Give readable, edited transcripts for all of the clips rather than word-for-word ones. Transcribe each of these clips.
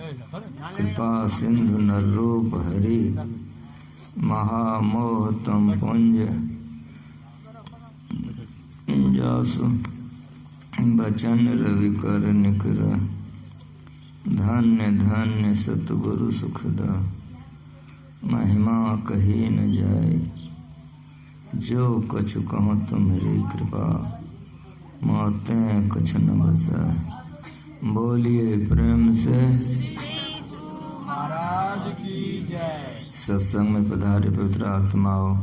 कृपा सिंधु नरूप हरि महामोह तम पुंज जासु बचन रवि कर निकर धन्य धन्य सतगुरु सुखदा महिमा कही न जाए जो कछु कहो तुम्हारी कृपा मोते कछु न बसाए। बोलिए प्रेम से महाराज की जय। सत्संग में पधारे पवित्र आत्माओं,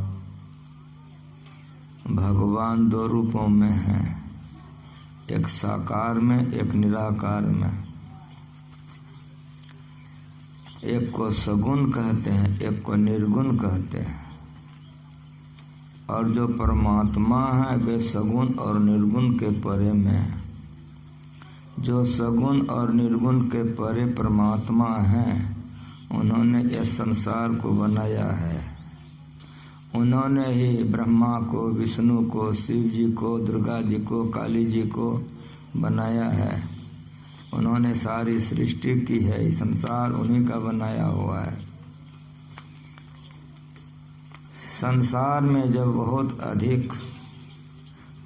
भगवान दो रूपों में हैं, एक साकार में एक निराकार में। एक को सगुण कहते हैं, एक को निर्गुण कहते हैं। और जो परमात्मा है वे सगुण और निर्गुण के परे में है। जो सगुण और निर्गुण के परे परमात्मा हैं, उन्होंने इस संसार को बनाया है। उन्होंने ही ब्रह्मा को, विष्णु को, शिव जी को, दुर्गा जी को, काली जी को बनाया है। उन्होंने सारी सृष्टि की है। संसार उन्हीं का बनाया हुआ है। संसार में जब बहुत अधिक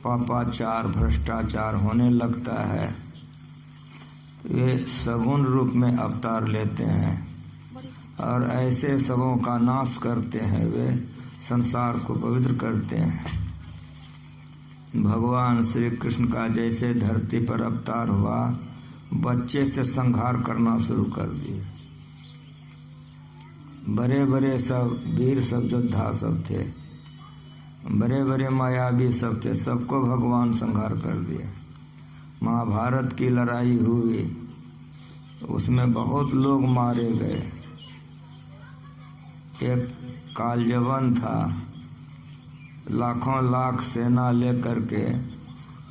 पापाचार, भ्रष्टाचार होने लगता है, वे सगुण रूप में अवतार लेते हैं और ऐसे सबों का नाश करते हैं। वे संसार को पवित्र करते हैं। भगवान श्री कृष्ण का जैसे धरती पर अवतार हुआ, बच्चे से संहार करना शुरू कर दिए। बड़े बड़े सब वीर, सब योद्धा सब थे, बड़े बड़े मायावी सब थे, सबको भगवान संहार कर दिया। महाभारत की लड़ाई हुई, उसमें बहुत लोग मारे गए। एक कालजवन था, लाखों लाख सेना लेकर के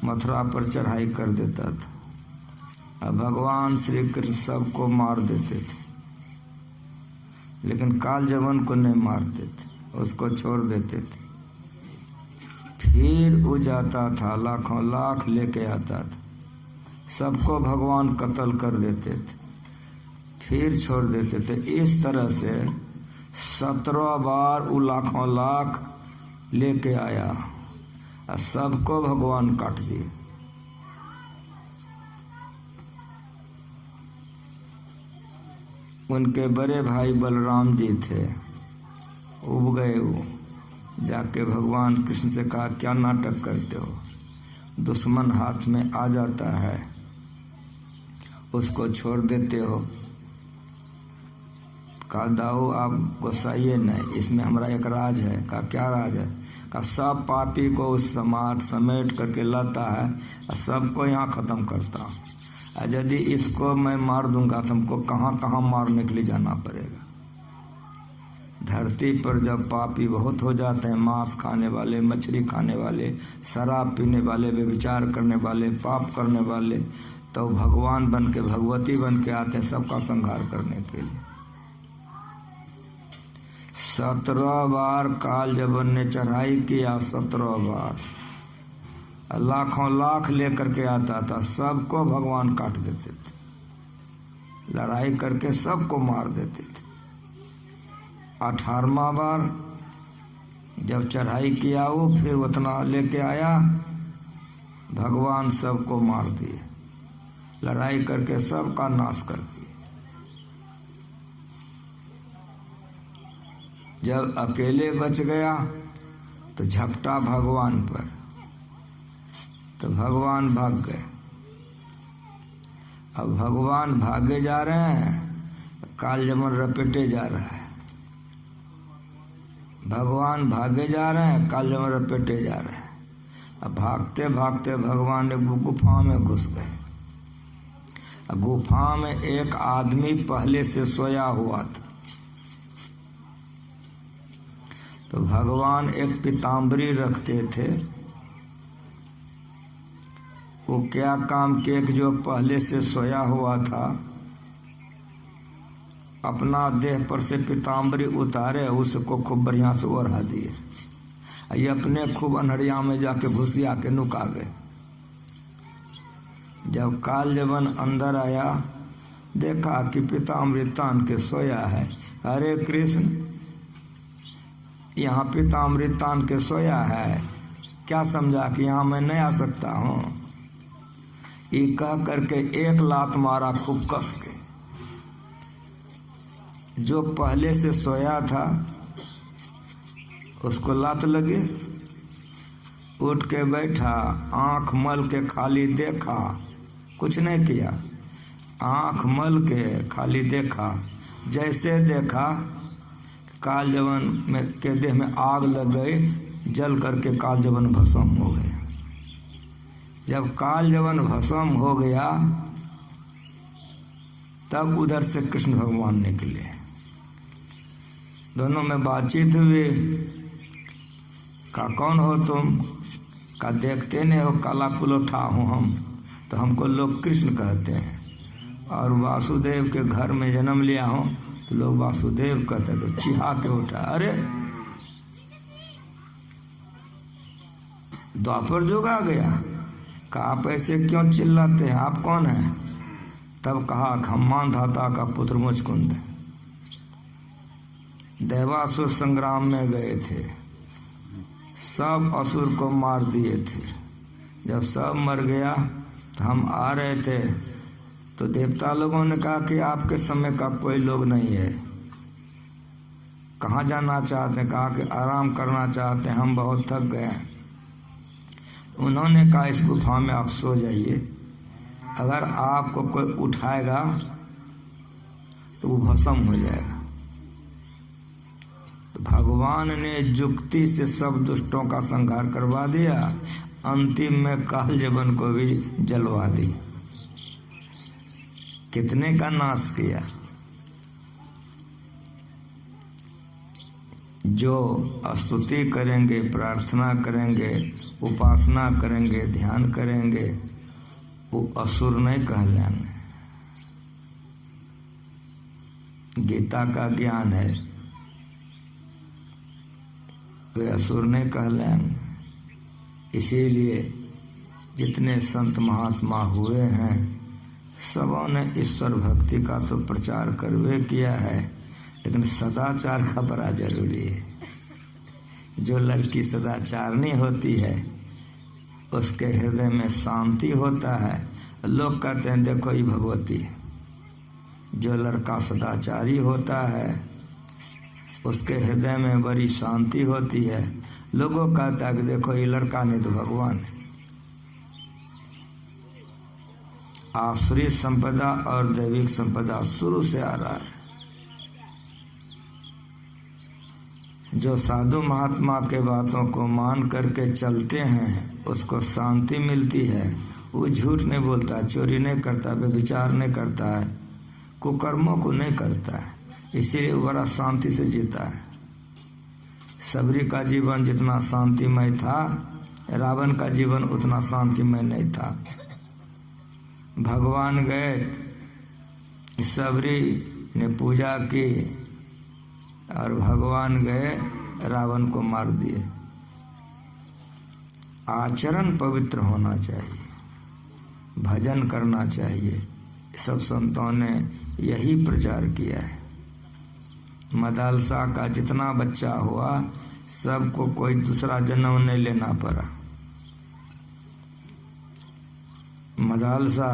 मथुरा पर चढ़ाई कर देता था। अब भगवान श्री कृष्ण सबको मार देते थे, लेकिन कालजवन को नहीं मारते थे, उसको छोड़ देते थे। फिर वो जाता था, लाखों लाख लेके आता था, सबको भगवान कत्ल कर देते थे, फिर छोड़ देते थे। इस तरह से 17 बार वो लाखों लाख लेके आया और सबको भगवान काट दिए। उनके बड़े भाई बलराम जी थे, उब गए। वो जाके भगवान कृष्ण से कहा, क्या नाटक करते हो? दुश्मन हाथ में आ जाता है, उसको छोड़ देते हो। कहा, दाऊ आप गुस्साइए नहीं, इसमें हमारा एक राज है। कहा, क्या राज है? कहा, सब पापी को उस समाज समेट करके लाता है और सबको यहाँ ख़त्म करता हूँ। यदि इसको मैं मार दूंगा तो हमको कहाँ कहाँ मारने के लिए जाना पड़ेगा। धरती पर जब पापी बहुत हो जाते हैं, मांस खाने वाले, मछली खाने वाले, शराब पीने वाले, व्यभिचार करने वाले, पाप करने वाले, तो भगवान बन के, भगवती बन के आते हैं सबका संहार करने के लिए। 17 बार कालजवन ने चढ़ाई किया, 17 बार, लाखों लाख लेकर के आता था, सबको भगवान काट देते थे, लड़ाई करके सबको मार देते थे। 18वां बार जब चढ़ाई किया, वो फिर उतना लेके आया, भगवान सबको मार दिए, लड़ाई करके सबका नाश कर दिए। जब अकेले बच गया तो झपटा भगवान पर, तो भगवान भाग गए। अब भगवान भागे जा रहे हैं, कालजवन रपेटे जा रहा है। भगवान भागे जा रहे हैं, कालजवन रपेटे जा रहे हैं। अब भागते भागते भगवान एक गुफा में घुस गए। गुफा में एक आदमी पहले से सोया हुआ था। तो भगवान एक पीताम्बरी रखते थे। वो क्या काम किए कि जो पहले से सोया हुआ था, अपना देह पर से पीताम्बरी उतारे, उसको खूब बढ़िया से ओढ़ा दिए। ये अपने खूब अनहरिया में जाके घुसिया के नुका गए। जब कालजवन अंदर आया, देखा कि पिता अमृत तान के सोया है। अरे कृष्ण, यहाँ पिता अमृत तान के सोया है, क्या समझा कि यहाँ मैं नहीं आ सकता हूँ? ये कह करके एक लात मारा खूब कस के। जो पहले से सोया था उसको लात लगे, उठ के बैठा, आंख मल के खाली देखा, कुछ नहीं किया, आंख मल के खाली देखा। जैसे देखा काल जवन में के देह में आग लग गई, जल करके काल जवन भस्म हो गया। जब काल जवन भस्म हो गया तब उधर से कृष्ण भगवान निकले। दोनों में बातचीत हुई। का कौन हो तुम? का देखते नहीं हो काला कुलोठा हूँ हम, तो हमको लोग कृष्ण कहते हैं। और वासुदेव के घर में जन्म लिया हूँ तो लोग वासुदेव कहते हैं। तो चिहा के उठा, अरे द्वापर युग आ गया, कहा आप ऐसे क्यों चिल्लाते हैं, आप कौन हैं? तब कहा हम मानधाता का पुत्र मुचकुंद है, देवासुर संग्राम में गए थे, सब असुर को मार दिए थे। जब सब मर गया तो हम आ रहे थे तो देवता लोगों ने कहा कि आपके समय का कोई लोग नहीं है, कहाँ जाना चाहते हैं? कहा कि आराम करना चाहते हैं, हम बहुत थक गए हैं। उन्होंने कहा इस गुफा में आप सो जाइए, अगर आपको कोई उठाएगा तो वो भस्म हो जाएगा। तो भगवान ने जुक्ति से सब दुष्टों का संहार करवा दिया, अंतिम में काल जवन को भी जलवा दी। कितने का नाश किया। जो स्तुति करेंगे, प्रार्थना करेंगे, उपासना करेंगे, ध्यान करेंगे, वो असुर नहीं कहलाएंगे। गीता का ज्ञान है, वे असुर नहीं कहलाएंगे। इसीलिए जितने संत महात्मा हुए हैं सबों ने ईश्वर भक्ति का तो प्रचार करवे किया है, लेकिन सदाचार का बड़ा जरूरी है। जो लड़की सदाचारनी होती है उसके हृदय में शांति होता है। लोग कहते हैं देखो ये भगवती है। जो लड़का सदाचारी होता है उसके हृदय में बड़ी शांति होती है। लोगों कहता है कि देखो ये लड़का नहीं तो भगवान है। आसुरी संपदा और दैविक संपदा शुरू से आ रहा है। जो साधु महात्मा के बातों को मान करके चलते हैं उसको शांति मिलती है। वो झूठ नहीं बोलता, चोरी नहीं करता, व्यभिचार नहीं करता है, कुकर्मों को नहीं करता है, इसीलिए वो बड़ा शांति से जीता है। सबरी का जीवन जितना शांतिमय था, रावण का जीवन उतना शांतिमय नहीं था। भगवान गए, सबरी ने पूजा की और भगवान गए रावण को मार दिए। आचरण पवित्र होना चाहिए, भजन करना चाहिए। सब संतों ने यही प्रचार किया है। मदालसा का जितना बच्चा हुआ सबको कोई दूसरा जन्म नहीं लेना पड़ा। मदालसा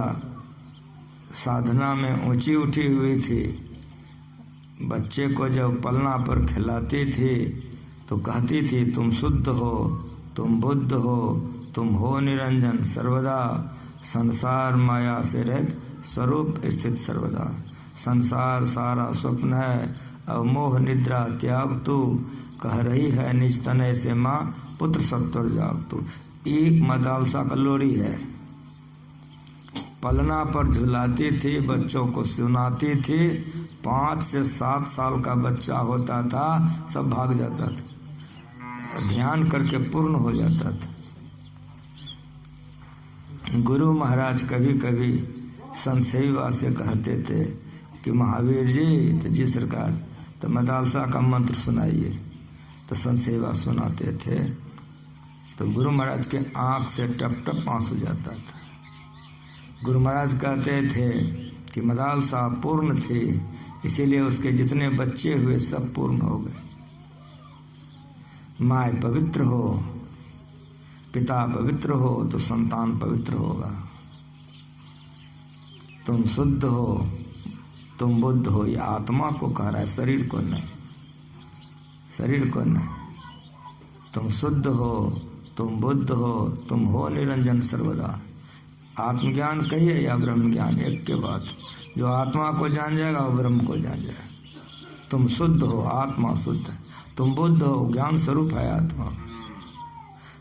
साधना में ऊंची उठी हुई थी। बच्चे को जब पलना पर खिलाती थी तो कहती थी तुम शुद्ध हो, तुम बुद्ध हो, तुम हो निरंजन सर्वदा, संसार माया से रहित स्वरूप स्थित सर्वदा। संसार सारा स्वप्न है, अवमोह निद्रा त्याग तू, कह रही है निज तनय से माँ पुत्र सत्वर जाग तू। एक मदालसा का लोरी है। पलना पर झुलाती थी, बच्चों को सुनाती थी। 5 से 7 साल का बच्चा होता था, सब भाग जाता था, ध्यान करके पूर्ण हो जाता था। गुरु महाराज कभी कभी संत सेवा से कहते थे कि महावीर जी, तो जी सरकार, तो मदालसा का मंत्र सुनाइए। तो संत सेवा सुनाते थे तो गुरु महाराज के आँख से टप टप आंसू जाता था। गुरु महाराज कहते थे कि मदालसा पूर्ण थी, इसीलिए उसके जितने बच्चे हुए सब पूर्ण हो गए। माँ पवित्र हो, पिता पवित्र हो तो संतान पवित्र होगा। तुम शुद्ध हो, तुम बुद्ध हो, ये आत्मा को कह रहा है, शरीर को नहीं, शरीर को नहीं। तुम शुद्ध हो, तुम बुद्ध हो, तुम हो निरंजन सर्वदा। आत्मज्ञान कहिए या ब्रह्म ज्ञान, एक के बाद। जो आत्मा को जान जाएगा वो ब्रह्म को जान जाएगा। तुम शुद्ध हो, आत्मा शुद्ध है। तुम बुद्ध हो, ज्ञान स्वरूप है आत्मा।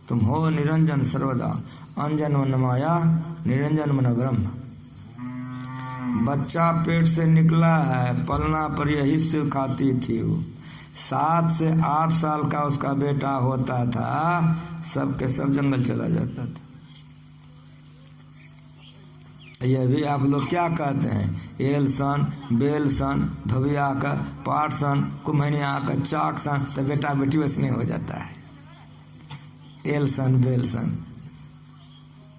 तुम हो निरंजन सर्वदा, अंजन मन माया निरंजन मन ब्रह्म। बच्चा पेट से निकला है, पलना पर यही से खाती थी वो। 7 से 8 साल का उसका बेटा होता था, सब के सब जंगल चला जाता था। यह भी आप लोग क्या कहते हैं, एल सन, बेल सन, धोबिया का, पाठ सन, कुम्हनिया का, चाक सन, तो बेटा बेटी वैसे नहीं हो जाता है। एल सन, बेल सन,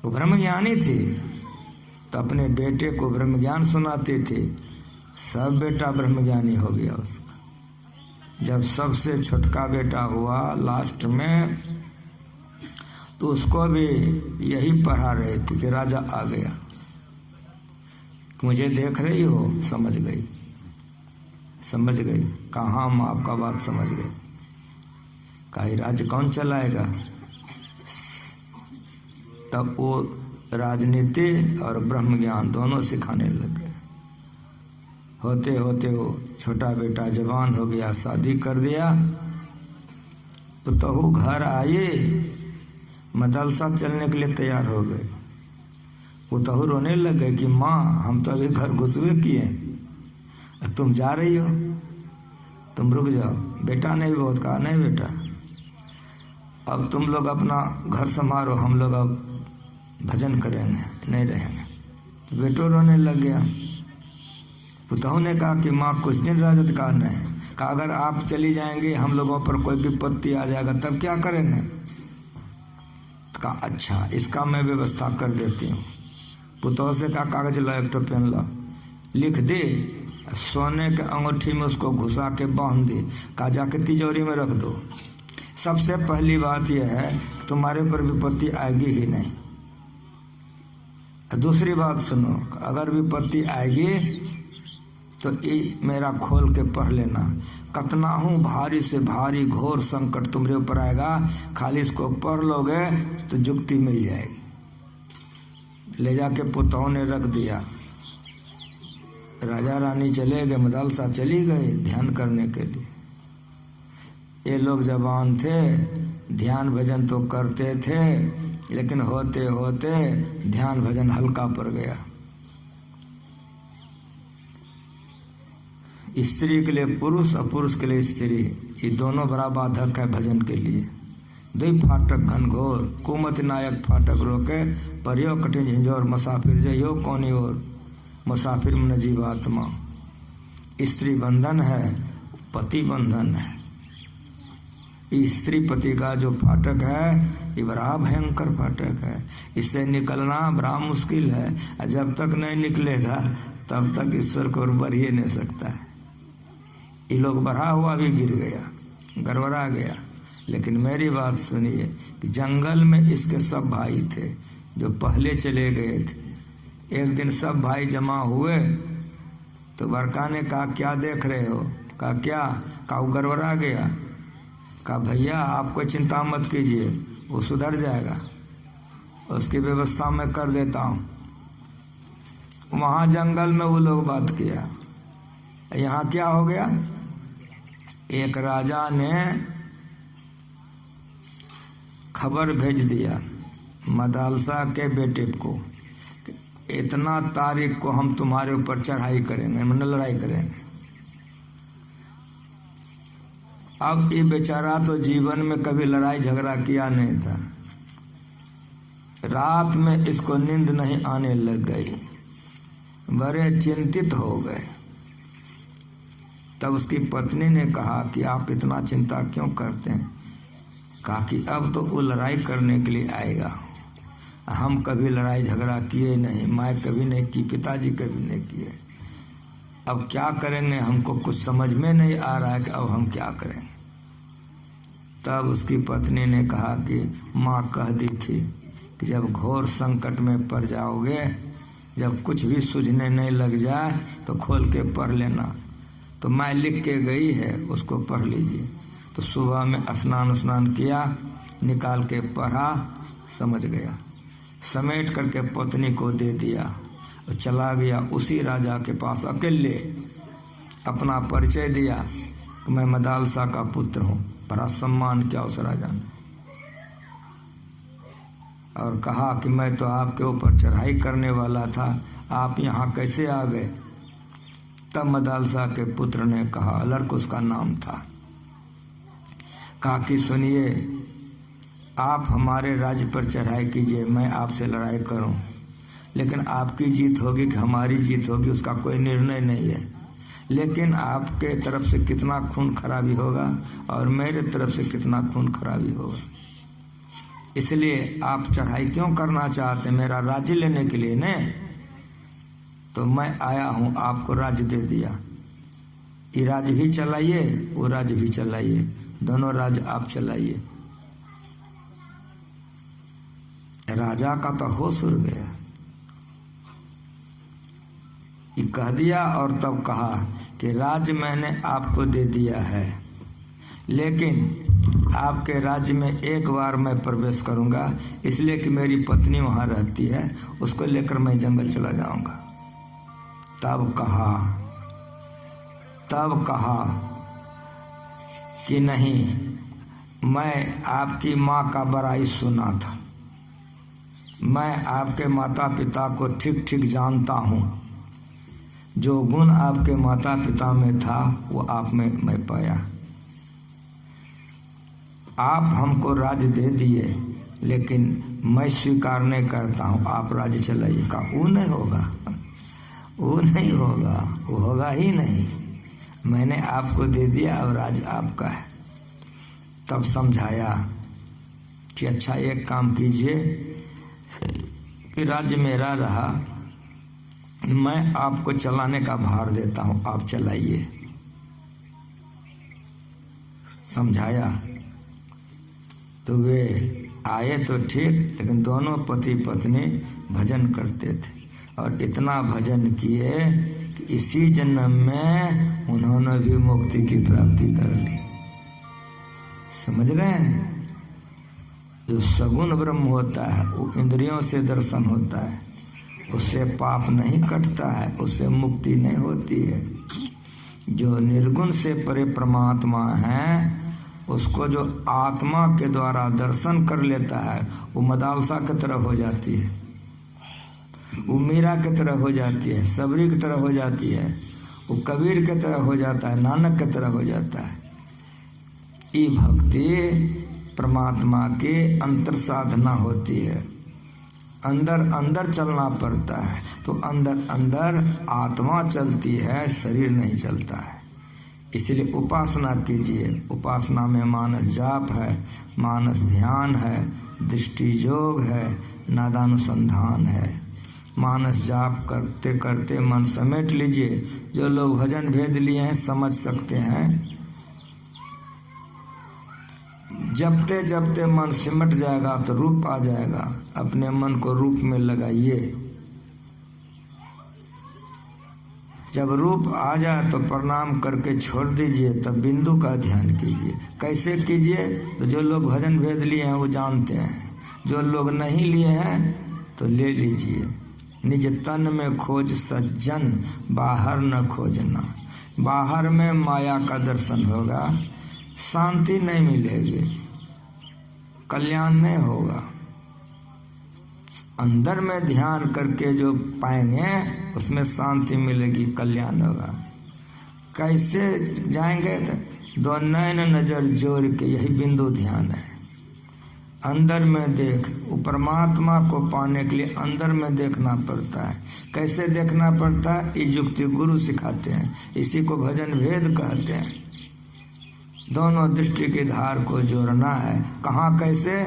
वो ब्रह्मज्ञानी थी तो अपने बेटे को ब्रह्म ज्ञान सुनाती थी। सब बेटा ब्रह्मज्ञानी हो गया उसका। जब सबसे छोटका बेटा हुआ लास्ट में, तो उसको भी यही पढ़ा रहे थे कि राजा आ गया, मुझे देख रही हो, समझ गई, समझ गई। कहाँ हम आपका बात समझ गए। कहीं राज्य कौन चलाएगा। तब वो राजनीति और ब्रह्म ज्ञान दोनों सिखाने लग गए। होते होते वो छोटा बेटा जवान हो गया, शादी कर दिया। तो तहु घर आए, मदरसा चलने के लिए तैयार हो गए। वो तहु रोने लग गए कि माँ हम तो अभी घर घुसवे किए, तुम जा रही हो, तुम रुक जाओ। बेटा ने भी बहुत कहा, नहीं बेटा अब तुम लोग अपना घर संभालो, हम लोग अब भजन करेंगे, नहीं रहेंगे। तो बेटो रोने लग गया। पुतहु ने कहा कि माँ कुछ दिन राजत का नहीं, कहा अगर आप चली जाएंगे, हम लोगों पर कोई विपत्ति आ जाएगा तब क्या करेंगे। तो कहा अच्छा इसका मैं व्यवस्था कर देती हूँ। पुतहु से कहा कागज ला, एक पेन ला, लिख दे, सोने के अंगूठी में उसको घुसा के बांध दे, कहा जाके तिजोरी में रख दो। सबसे पहली बात यह है कि तुम्हारे पर विपत्ति आएगी ही नहीं। दूसरी बात सुनो, अगर विपत्ति आएगी तो ये मेरा खोल के पढ़ लेना, कतना हूँ भारी से भारी घोर संकट तुम्हारे ऊपर आएगा, खाली इसको पढ़ लोगे तो जुक्ति मिल जाएगी। ले जाके पुतहु ने रख दिया। राजा रानी चले गए, मदरसा चली गई ध्यान करने के लिए। ये लोग जवान थे, ध्यान भजन तो करते थे, लेकिन होते होते ध्यान भजन हल्का पड़ गया। स्त्री के लिए पुरुष और पुरुष के लिए स्त्री, ये दोनों बड़ा बाधक है भजन के लिए। दुई फाटक घनघोर, कुमत नायक फाटक रोके, परियो कठिन झंझोर, मुसाफिर जइयो कौनी ओर, मुसाफिर मन जीवात्मा। स्त्री बंधन है, पति बंधन है। स्त्री पति का जो फाटक है ये बड़ा भयंकर फाटक है, इससे निकलना बड़ा मुश्किल है। जब तक नहीं निकलेगा तब तक ईश्वर को बढ़ ही नहीं सकता है। ये लोग बढ़ा हुआ भी गिर गया, गड़बड़ा गया। लेकिन मेरी बात सुनिए कि जंगल में इसके सब भाई थे जो पहले चले गए थे। एक दिन सब भाई जमा हुए तो बरका ने कहा क्या देख रहे हो, कहा क्या, कहा वो गड़बड़ा गया। कहा भैया आप कोई चिंता मत कीजिए, वो सुधर जाएगा, उसकी व्यवस्था मैं कर देता हूँ। वहाँ जंगल में वो लोग बात किया। यहाँ क्या हो गया, एक राजा ने खबर भेज दिया मदरसा के बेटे को, इतना तारीख को हम तुम्हारे ऊपर चढ़ाई करेंगे, मतलब लड़ाई करेंगे। अब ये बेचारा तो जीवन में कभी लड़ाई झगड़ा किया नहीं था। रात में इसको नींद नहीं आने लग गई, बड़े चिंतित हो गए। तब उसकी पत्नी ने कहा कि आप इतना चिंता क्यों करते हैं। कहा कि अब तो वो लड़ाई करने के लिए आएगा, हम कभी लड़ाई झगड़ा किए नहीं, मैं कभी नहीं की, पिताजी कभी नहीं किए। अब क्या करेंगे, हमको कुछ समझ में नहीं आ रहा है कि अब हम क्या करेंगे। तब उसकी पत्नी ने कहा कि माँ कह दी थी कि जब घोर संकट में पड़ जाओगे, जब कुछ भी सूझने नहीं लग जाए तो खोल के पढ़ लेना। तो मैं लिख के गई है, उसको पढ़ लीजिए। तो सुबह में स्नान किया, निकाल के पढ़ा, समझ गया, समेट करके पत्नी को दे दिया और चला गया उसी राजा के पास अकेले। अपना परिचय दिया कि मैं मदालसा का पुत्र हूँ। बड़ा सम्मान किया उस राजा ने और कहा कि मैं तो आपके ऊपर चढ़ाई करने वाला था, आप यहाँ कैसे आ गए। तब मदालसा के पुत्र ने कहा, अलर्क उसका नाम था, कहा कि सुनिए, आप हमारे राज्य पर चढ़ाई कीजिए, मैं आपसे लड़ाई करूं, लेकिन आपकी जीत होगी कि हमारी जीत होगी उसका कोई निर्णय नहीं है। लेकिन आपके तरफ से कितना खून खराबी होगा और मेरे तरफ से कितना खून खराबी होगा, इसलिए आप चढ़ाई क्यों करना चाहते, मेरा राज्य लेने के लिए ने? तो मैं आया हूँ, आपको राज्य दे दिया, ये राज्य भी चलाइए, वो राज्य भी चलाइए, दोनों राज्य आप चलाइए। राजा का तो होश उड़ गया, ये कह दिया और तब कहा कि राज्य मैंने आपको दे दिया है, लेकिन आपके राज्य में एक बार मैं प्रवेश करूंगा, इसलिए कि मेरी पत्नी वहाँ रहती है, उसको लेकर मैं जंगल चला जाऊंगा। तब कहा कि नहीं, मैं आपकी माँ का बड़ाई सुना था, मैं आपके माता पिता को ठीक ठीक जानता हूँ, जो गुण आपके माता पिता में था वो आप में मैं पाया। आप हमको राज्य दे दिए, लेकिन मैं स्वीकार नहीं करता हूँ, आप राज्य चलाइए। का वो नहीं होगा, वो नहीं होगा, वो होगा ही नहीं, मैंने आपको दे दिया और राज्य आपका है। तब समझाया कि अच्छा एक काम कीजिए कि राज्य मेरा रहा, मैं आपको चलाने का भार देता हूँ, आप चलाइए। समझाया तो वे आए तो ठीक, लेकिन दोनों पति पत्नी भजन करते थे और इतना भजन किए कि इसी जन्म में उन्होंने भी मुक्ति की प्राप्ति कर ली। समझ रहे हैं? जो सगुण ब्रह्म होता है वो इंद्रियों से दर्शन होता है, उससे पाप नहीं कटता है, उससे मुक्ति नहीं होती है। जो निर्गुण से परे परमात्मा है, उसको जो आत्मा के द्वारा दर्शन कर लेता है, वो मदालसा की तरह हो जाती है, वो मीरा की तरह हो जाती है, सबरी की तरह हो जाती है, वो कबीर की तरह हो जाता है, नानक की तरह हो जाता है। ये भक्ति परमात्मा की अंतर साधना होती है, अंदर अंदर चलना पड़ता है, तो अंदर अंदर आत्मा चलती है, शरीर नहीं चलता है। इसलिए उपासना कीजिए। उपासना में मानस जाप है, मानस ध्यान है, दृष्टि योग है, नादानुसंधान है। मानस जाप करते करते मन समेट लीजिए। जो लोग भजन भेद लिए हैं समझ सकते हैं, जपते जपते मन सिमट जाएगा तो रूप आ जाएगा। अपने मन को रूप में लगाइए। जब रूप आ जाए तो प्रणाम करके छोड़ दीजिए, तब बिंदु का ध्यान कीजिए। कैसे कीजिए? तो जो लोग भजन भेद लिए हैं वो जानते हैं, जो लोग नहीं लिए हैं तो ले लीजिए। निज तन में खोज सज्जन, बाहर न खोजना। बाहर में माया का दर्शन होगा, शांति नहीं मिलेगी, कल्याण नहीं होगा। अंदर में ध्यान करके जो पाएंगे उसमें शांति मिलेगी, कल्याण होगा। कैसे जाएंगे? तो दो नैन नजर जोड़ के, यही बिंदु ध्यान है। अंदर में देख, वो परमात्मा को पाने के लिए अंदर में देखना पड़ता है। कैसे देखना पड़ता है? ये युक्ति गुरु सिखाते हैं, इसी को भजन भेद कहते हैं। दोनों दृष्टि की धार को जोड़ना है। कहाँ कैसे?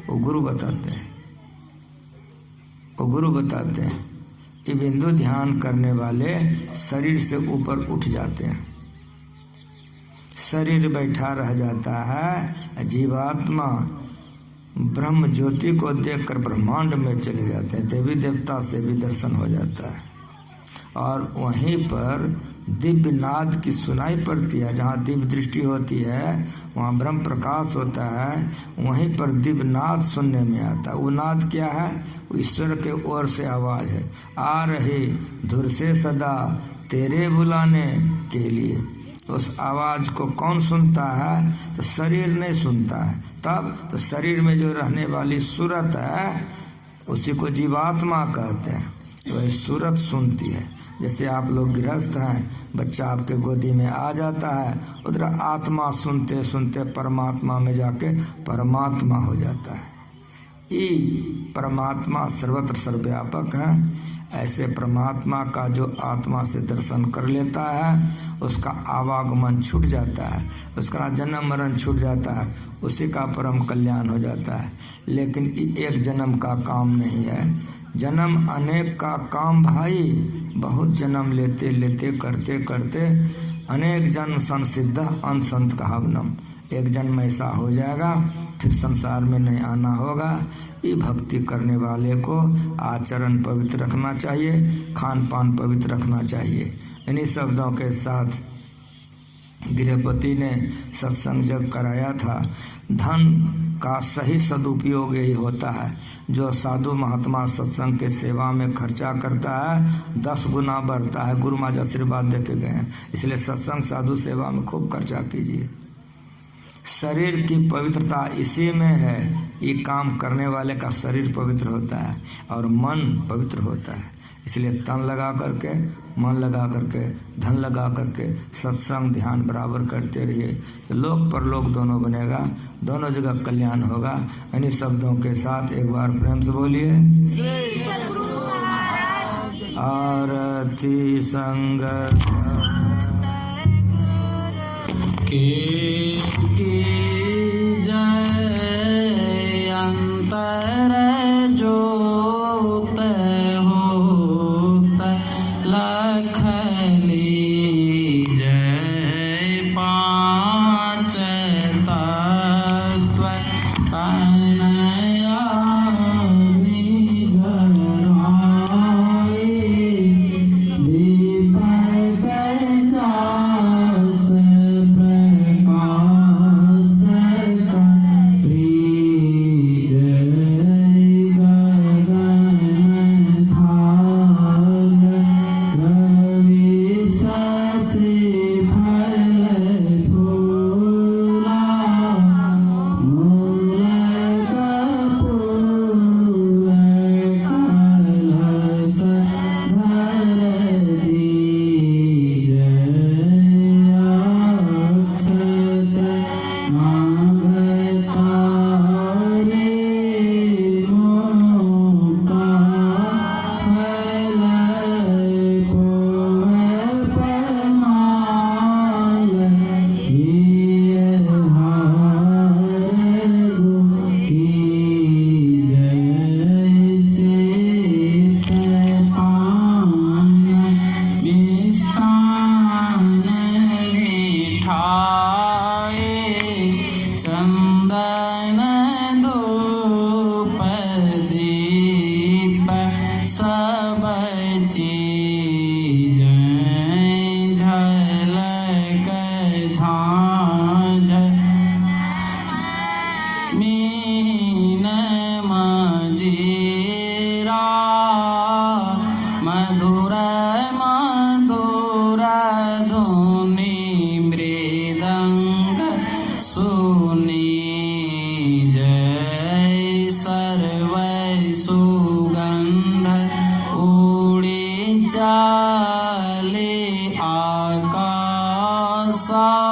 वो गुरु बताते हैं, वो गुरु बताते हैं। ये बिंदु ध्यान करने वाले शरीर से ऊपर उठ जाते हैं, शरीर बैठा रह जाता है। जीवात्मा ब्रह्म ज्योति को देखकर ब्रह्मांड में चले जाते हैं, देवी देवता से भी दर्शन हो जाता है। और वहीं पर दिव्य नाद की सुनाई पड़ती है, जहाँ दिव्य दृष्टि होती है वहाँ ब्रह्म प्रकाश होता है, वहीं पर दिव्य नाद सुनने में आता है। वो नाद क्या है? वो ईश्वर के ओर से आवाज़ है, आ रही धुर से सदा तेरे बुलाने के लिए। उस आवाज़ को कौन सुनता है? तो शरीर नहीं सुनता है। तब तो शरीर में जो रहने वाली सूरत है उसी को जीवात्मा कहते हैं, वही सूरत सुनती है। जैसे आप लोग गृहस्थ हैं, बच्चा आपके गोदी में आ जाता है, उधर आत्मा सुनते सुनते परमात्मा में जाके परमात्मा हो जाता है। ये परमात्मा सर्वत्र सर्वव्यापक है। ऐसे परमात्मा का जो आत्मा से दर्शन कर लेता है उसका आवागमन छूट जाता है, उसका जन्म मरण छूट जाता है, उसी का परम कल्याण हो जाता है। लेकिन एक जन्म का काम नहीं है, जन्म अनेक का काम भाई। बहुत जन्म लेते लेते करते करते अनेक जन्म संसिद्ध अनसंत कहावनम, एक जन्म ऐसा हो जाएगा फिर संसार में नहीं आना होगा। ये भक्ति करने वाले को आचरण पवित्र रखना चाहिए, खान पान पवित्र रखना चाहिए। इन्हीं शब्दों के साथ गृहपति ने सत्संग जब कराया था, धन का सही सदुपयोग यही होता है। जो साधु महात्मा सत्संग के सेवा में खर्चा करता है 10 गुना बढ़ता है। गुरु महाराज आशीर्वाद दे के गए हैं, इसलिए सत्संग साधु सेवा में खूब खर्चा कीजिए। शरीर की पवित्रता इसी में है, ये काम करने वाले का शरीर पवित्र होता है और मन पवित्र होता है। इसलिए तन लगा करके, मन लगा करके, धन लगा करके सत्संग ध्यान बराबर करते रहिए, तो लोक परलोक दोनों बनेगा, दोनों जगह कल्याण होगा। इन्हीं शब्दों के साथ एक बार प्रेम से बोलिए आरती संग जय अंतर जोत होत लखली जय पांच तत्व कनया आकाशा